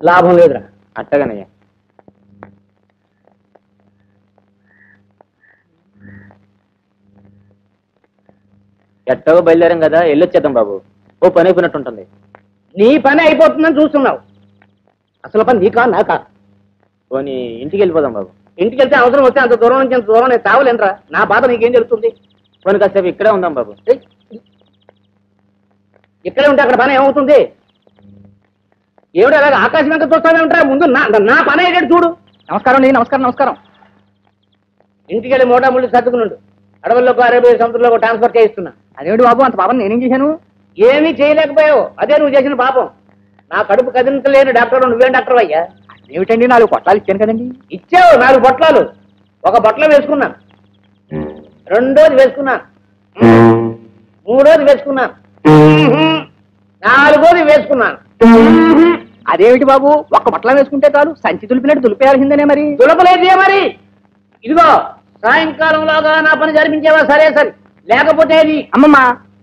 లాభం లేదురా. అట్టగనయ్యా. ఎట్టగో బయలుదేరాం కదా, వెళ్ళొచ్చేద్దాం బాబు. ఓ పని అయిపోయినట్టుంటుంది. నీ పని అయిపోతుందని చూస్తున్నావు, అసలు పని నీకా నాకా? పోనీ ఇంటికి వెళ్ళిపోదాం బాబు. ఇంటికి వెళ్తే అవసరం వస్తే అంత దూరం నుంచి అంత దూరం నేను తావలేనరా. నా బాధ నీకేం జరుగుతుంది? పోనీ కాసేపు ఇక్కడే ఉందాం బాబు. ఇక్కడే ఉంటే అక్కడ పని ఏమవుతుంది? ఏమిటి అలాగే ఆకాశం వెంక చూస్తానే ఉంటారా? ముందు నా పని అయ్యేటట్టు చూడు. నమస్కారం అండి. నమస్కారం నమస్కారం. ఇంటికి వెళ్ళి మోటా ముళ్ళు సర్దుకున్నాడు. అడవుల్లోకి అరేబియా సముద్రంలో ట్రాన్స్ఫర్ చేయిస్తున్నా. అదేమిటి బాబు అంత పాపం నేనేం చేశాను? ఏమీ చేయలేకపోయావు, అదే నువ్వు చేసిన పాపం. నా కడుపు కదిలించలేని డాక్టర్ నువ్వేం డాక్టర్ అయ్యా? ఏమిటండి 4 పొట్లాలు ఇచ్చాను కదండి. ఇచ్చావు 4 పొట్లాలు. ఒక బొట్లో వేసుకున్నాను, రెండోది వేసుకున్నాను, మూడోది వేసుకున్నాను, నాలుగోది వేసుకున్నాను. అదేమిటి బాబు, ఒక్క బట్టలు వేసుకుంటే చాలు, సంచి దులిపినట్టు దులిపేయాల్సిందేనే. మరి దులపలేదే మరి. ఇదిగో సాయంకాలంలోగా నా పని జరిపించేవా? సరే సరే, లేకపోతే అమ్మమ్మ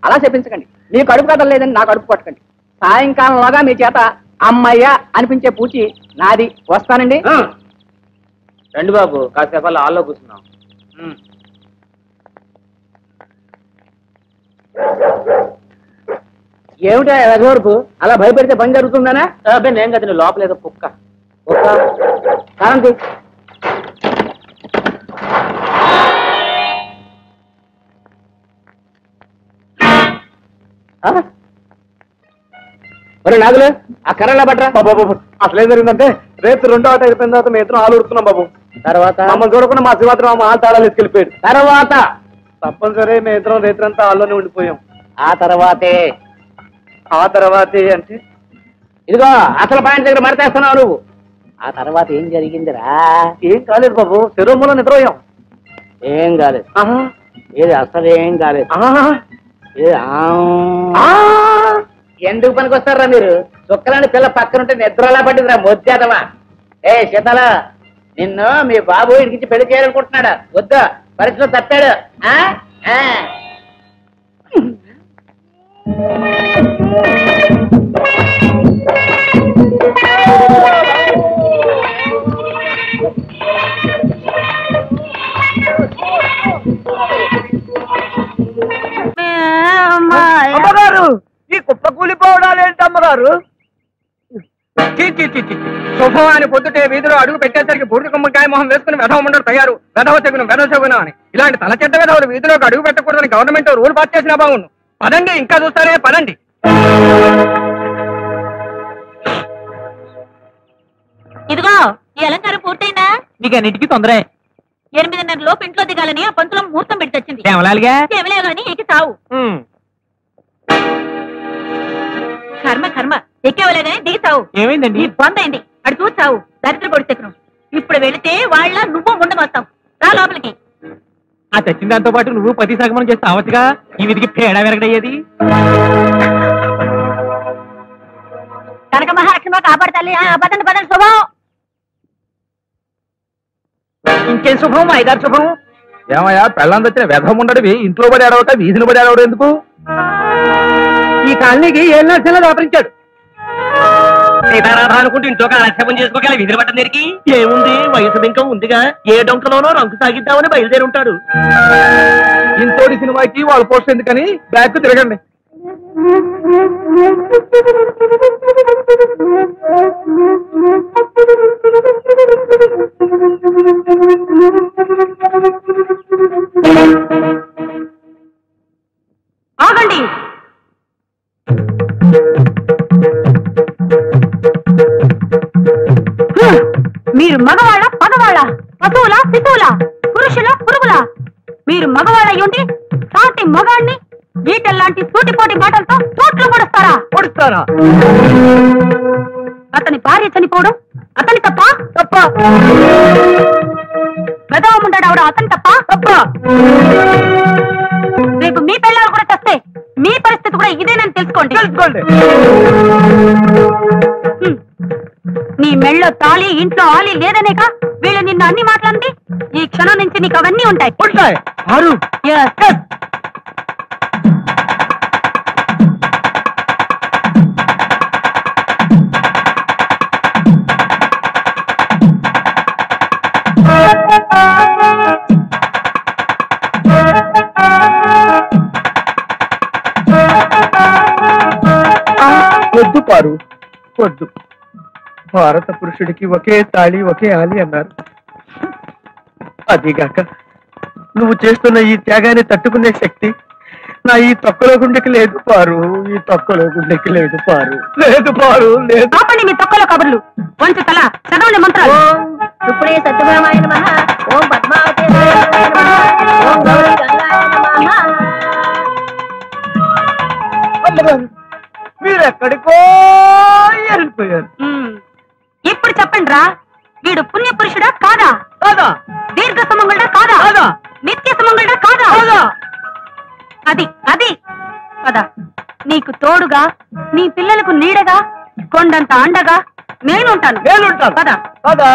అలా చెప్పించకండి. మీ కడుపు కథలు లేదని నా కడుపు పట్టకండి. సాయంకాలంలోగా మీ చేత అమ్మయ్య అనిపించే పూచి నాది. వస్తానండి. రండి బాబు, కాసేపు అలా హాల్లో కూర్చున్నాం. ఏమిటా వరకు అలా భయపెడితే పని జరుగుతుందనా? అబ్బాయి నేను కదా, లోపల ఏదో కుక్క. కాంతి ఒరే నాగులు, ఆ కర్రలా పట్టరా బాబు. అసలు ఏం జరిగిందంటే రేపు 2వ ఆట అయిపోయిన తర్వాత మేము ఇద్దరం హాలు ఉడుతున్నాం బాబు. తర్వాత మమ్మల్ని చూడకుండా మా శివాత్రం హాల్ తాళాలు ఎత్తుకెళ్ళిపోయాడు. తర్వాత తప్పనిసరి మేము ఇద్దరం రేత్రంతా హాల్లోనే ఉండిపోయాం. ఆ తర్వాతే అంటే ఇదిగో అసలు పాయింట్ దగ్గర మడతేస్తున్నావు నువ్వు. ఆ తర్వాత ఏం జరిగిందిరా? ఏం కాలేదు బాబు, శరీరంలో నిద్రపోయాం. ఏం కాలేదు. ఏది అసలు ఏం కాలేదు. ఎందుకు పనికి వస్తారా మీరు? చుక్కలాంటి పిల్ల పక్కనుంటే నిద్రలా పట్టిందిరా మొద్దేదవా. ఏ శీతల, నిన్ను మీ బాబు ఇంటికి పెళ్లి చేయాలనుకుంటున్నాడా? వద్దా, పరిస్థితిలో తప్పాడు. అమ్మగారు, ఈ కుప్ప కూలిపోవడాలు ఏంటి అమ్మగారు? శుభమాని పొద్దుటే వీధిలో అడుగు పెట్టేసరికి బూడిద గుమ్మకాయ మొహం వేసుకుని వెధవ ముండరు తయారు. వెధవ చెగును అని ఇలాంటి తల చెడ్డ వెధవులు వీధిలోకి అడుగు పెట్టకూడదని గవర్నమెంట్ రూల్ పాస్ చేసినా బాగుండు. పదండి, ఇంకా చూస్తారే, పదండి. ఇదిగో ఈ అలంకారం పూర్తయిందా? నీకు అన్నిటికీ తొందరే. 8:30 లోపు ఇంట్లో దిగాలని ఆ పంతులం ముహూర్తం పెట్టి తెచ్చింది. కేవలాలుగా గాని ఎక్కి తావు. కర్మ కర్మ, ఎక్కేవలేగాని దిగి తావు. ఏమైందండి? బందైంది, అడు చూసావు. దరిద్ర పొడిచెక్కను. ఇప్పుడు వెళితే వాళ్ళ నువ్వు ముండమొస్తాం. రా లోపలికి. ఆ తెచ్చిన దాంతో పాటు నువ్వు పతి సగమనం చేస్తే అవచ్చుగా. ఈ విధికి పేడా వెరగడయ్యేది. కనక మహాలక్ష్మి కాపాడతాలి. పదండి పదండి. శుభం. ఇంకేం శుభం? 5-6 శుభం. ఏమయ్యా, పెళ్ళం తెచ్చిన వెధం ఉండడివి ఇంట్లో పడి ఆడవట, వీధిని పడి ఆడవడం ఎందుకు? ఈ కాలనీకి 7 లక్షలు దాపరించాడు. సీతారాధ అనుకుంటూ ఇంట్లో కాలక్షేపం చేసుకోగల విధులు పట్టం దగ్గరికి ఏముంది? వయసు బింకం ఉందిగా, ఏ డొంకలోనో రంకు సాగిద్దామని బయలుదేరి ఉంటాడు. ఇంతోడి సినిమాకి వాళ్ళు పోస్ట్ ఎందుకని బ్యాక్ తిరగండి. ఆగండి. మీరు మగవాళ్ళ పగవాళ్ళ, పశువుల శిశువుల, పురుషుల పురుగుల? మీరు మగవాళ్ళ ఉండి సాటి మగాన్ని ఈటల్లాంటి సూటిపోటి మాటలతో చోట్లు పొడుస్తారా? అతని భార్య చనిపోవడం అతని తప్ప? వెదవముండాడు ఆవిడ అతని తప్ప? రేపు మీ పిల్లలు కూడా తెస్తే మీ పరిస్థితి కూడా ఇదేనని తెలుసుకోండి. నీ మెళ్ళో తాళి, ఇంట్లో ఆలి లేదనేక వీళ్ళు నిన్ను అన్ని మాట్లాడింది. ఈ క్షణం నుంచి నీకు అవన్నీ ఉంటాయి. పారు వద్దు. భారత పురుషుడికి ఒకే తాళి ఒకే ఆలి అన్నారు. అదిగాక నువ్వు చేస్తున్న ఈ త్యాగాన్ని తట్టుకునే శక్తి నా ఈ తొక్కలో గుండెకి లేదు పారు. ఈ తొక్కలో గుండెకి లేదు పారు. లేదు పారు లేదు. ఆపండి మీ తొక్కలో కబుర్లు. వంచు తల చదవండి మంత్రాలు. ఇప్పుడే సత్యభామాయ నమః, ఓం పద్మావతి ఓం గౌరీ గంగాయ నమః. మీరెక్కడికో వెళ్ళిపోయారు. ఇప్పుడు చెప్పండి రా, వీడు పుణ్య పురుషుడా కాదా? కాదా? దీర్ఘ సుమంగళుడా కాదా? కాదా? నిత్య సుమంగళుడా కాదా? కాదా? అది అది కదా, నీకు తోడుగా, నీ పిల్లలకు నీడగా, కొండంత అండగా నేనుంటాను. నేనుంటాను. కదా కాదా?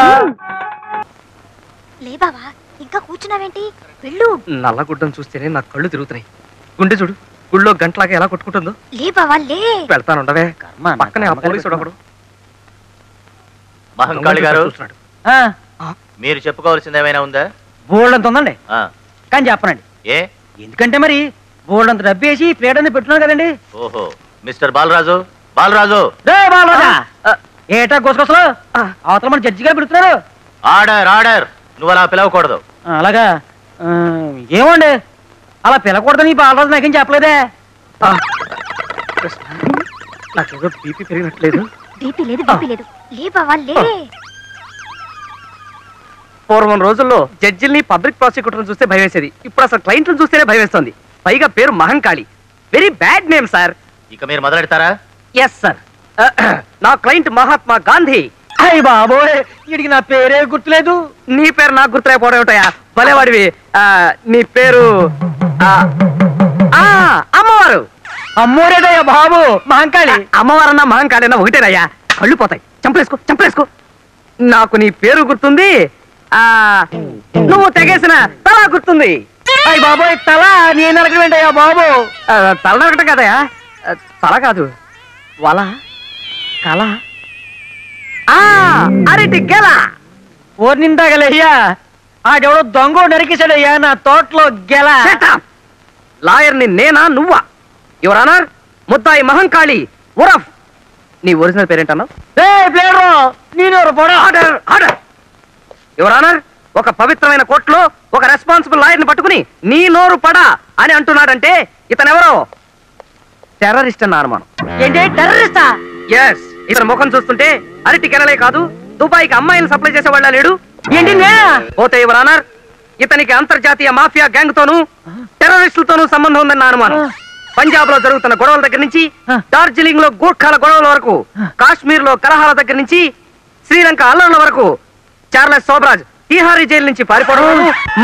లే బావా, ఇంకా కూర్చున్నావేంటి? వెళ్ళు. నల్లగుడ్డను చూస్తేనే నా కళ్ళు తిరుగుతున్నాయి. గుండె చూడు, గుళ్ళో గంటలాగా ఎలా కొట్టుకుంటుందో. లే బావా లే. వెళ్తానుండవే. పక్కనే ఆ పోలీసుడు ఒకడు. మహంకాళి గారు, చూస్తున్నాడు. మీరు చెప్పుకోవాల్సింది ఏమైనా ఉందా? బోల్డంత ఉందండి, ఆ, కానీ చెప్పనండి. ఏ? ఎందుకంటే మరి బోల్డంత డబ్బేసి ప్లేట్ అనేది పెట్టున్నాను కదండి. ఓహో, మిస్టర్ బాలరాజు, బాలరాజు, ఏటా గోసగోసలు అవతల మన జడ్జి గారు పెడుతున్నారు. Order order. నువ్వు అలా పిలవకూడదు. అలాగా? ఏమండి అలా పిలకూడదని ఈ బాలరాజు నాకేం చెప్పలేదే. నాకేదో బీపీ పెరిగినట్లేదు. బీపీ లేదు బీపీ లేదు. లే బావా లే. పూర్వం రోజుల్లో జడ్జిల్ని పబ్లిక్ ప్రాసిక్యూటర్ని చూస్తే భయం వేసేది. ఇప్పుడు అసలు క్లయింట్లను చూస్తేనే భయం వేస్తుంది. పైగా పేరు Mahankali. Very bad name sir. ఇక మీరు మొదలెడతారా? Yes sir. నా క్లయింట్ మహాత్మా గాంధీ. అయ్య బాబోయ్, వీడికి నా పేరే గుర్తులేదు. నీ పేరు నాకు గుర్తులేకపోవడం ఏమిటయా? భలేవాడివి. నీ పేరు అమ్మవారు. అమ్మోరేదయ్యా బాబు, మహంకాళి. అమ్మవారన్నా మహంకాళి ఒకటేనయ్యా. కళ్ళు పోతాయి. చంపలేసుకో చంపలేసుకో. నాకు నీ పేరు గుర్తుంది, నువ్వు తెగేసిన తల గుర్తుంది. అయ్య బాబోయ్, తల నేను అడగవేంటయ్యా బాబు? తల నరకటం కదయా, తల కాదు, వల కల అరటి గెల. ఓరి నిందాగలయ్యా, ఆడెవడో దొంగ నరికేశాడయ్యా నా తోటలో గెల. లాయర్ని నేనా నువ్వా? యువర్ ఆనర్, ముద్దాయి మహంకాళి ఉరఫ్. నీ ఒరిజినల్ పేరేంటన్నావు? Order order. యువర్ ఆనర్, ఒక పవిత్రమైన కోర్టులో ఒక రెస్పాన్సిబుల్ లాయర్ని పట్టుకుని నీ నోరు పడా అని అంటున్నాడంటే ఇతనెవరో టెర్రరిస్ట్ అన్న అనుమానం. ఏంటి టెర్రరిస్టా? ఎస్. ఇతని ముఖం చూస్తుంటే అరటి కెనలే కాదు, దుబాయ్కి అమ్మాయిని సప్లై చేసేవాళ్ళ లేడు. ఏంటి పోతే యువర్ ఆనర్, ఇతనికి అంతర్జాతీయ మాఫియా గ్యాంగ్ తోనూ టెర్రరిస్టులతోనూ సంబంధం ఉందని నా అనుమానం. పంజాబ్ లో జరుగుతున్న గొడవల దగ్గర నుంచి, డార్జిలింగ్ లో గూర్ఖాల గొడవల వరకు, కాశ్మీర్ లో కలహాల దగ్గర నుంచి, శ్రీలంక అల్లర్ల వరకు, చార్లెస్ సోబ్రాజ్ తిహారీ జైలు నుంచి పారిపోవడం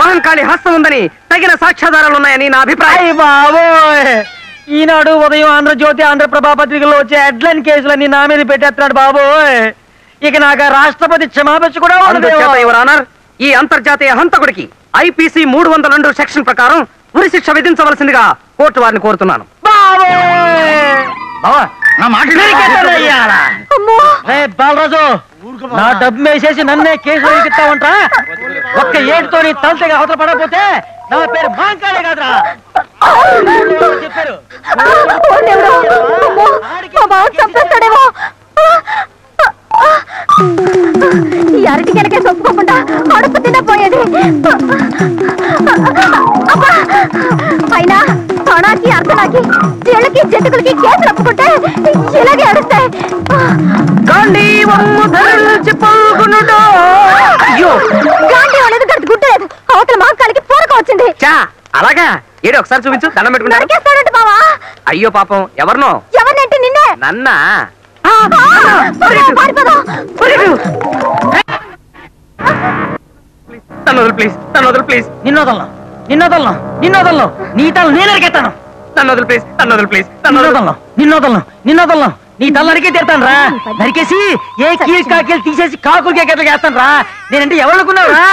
మహంకాళి హస్తం ఉందని తగిన సాక్ష్యాధారాలున్నాయని నా అభిప్రాయం. బాబోయ్, ఈనాడు ఉదయం ఆంధ్రజ్యోతి, ఆంధ్రప్రభ పత్రికల్లో వచ్చే హెడ్లైన్ కేసులన్నీ నా మీద పెట్టేస్తున్నాడు బాబోయ్. ఇక నాకు రాష్ట్రపతి క్షమాపణ కూడా అందుచేత యువర్ ఆనర్, ఈ అంతర్జాతీయ హంతకుడికి ఐపీసీ 302 సెక్షన్ ప్రకారం ఉరి శిక్ష విధించవలసిందిగా కోర్టు వారిని కోరుతున్నాను. బాలరాజు, నా డబ్బు వేసేసి నన్నే కేసు ఎక్కిస్తావంటా? ఒక్క ఏడుతో నీ తలతగా అవతల పడకపోతే నా పేరు మహంకాళి కాదురా చెప్పారు. ఈ అరటి కెనకే చొప్పుకోకుండా కడుపు తినపోయేది. అయినా తొణాకి అర్థనాకి జీళ్ళకి జంతుకులకి కేసులు ఒప్పుకుంటే ఇలాగే అడుస్తాయి. గాంధీ వాళ్ళది గడి గుడ్డలేదు. అవతల మహంకాళికి పూరక వచ్చింది. అలాగా? ఏడు ఒకసారి చూపించు, దండం పెట్టుకుంటాడు. బావా అయ్యో పాపం, ఎవరినో? ఎవరినంటే నిన్నే. నన్నా? ప్లీజ్, నన్ను వదులు ప్లీజ్. నిన్నోదలను నిన్నోదలను నిన్నోదలను నీ తల నేను అరికెత్తాను. నన్ను వదులు ప్లీజ్, నన్ను వదులు ప్లీజ్. నిన్నోదలను నిన్నోదలను నిన్నోదలను నీ తల నరికే తీరుతాను రా. నరికేసి ఏ కీలు కాకీలు తీసేసి కాకులు కేకట్లు వేస్తాను రా. నేనంటే ఎవరుకున్నావు రా?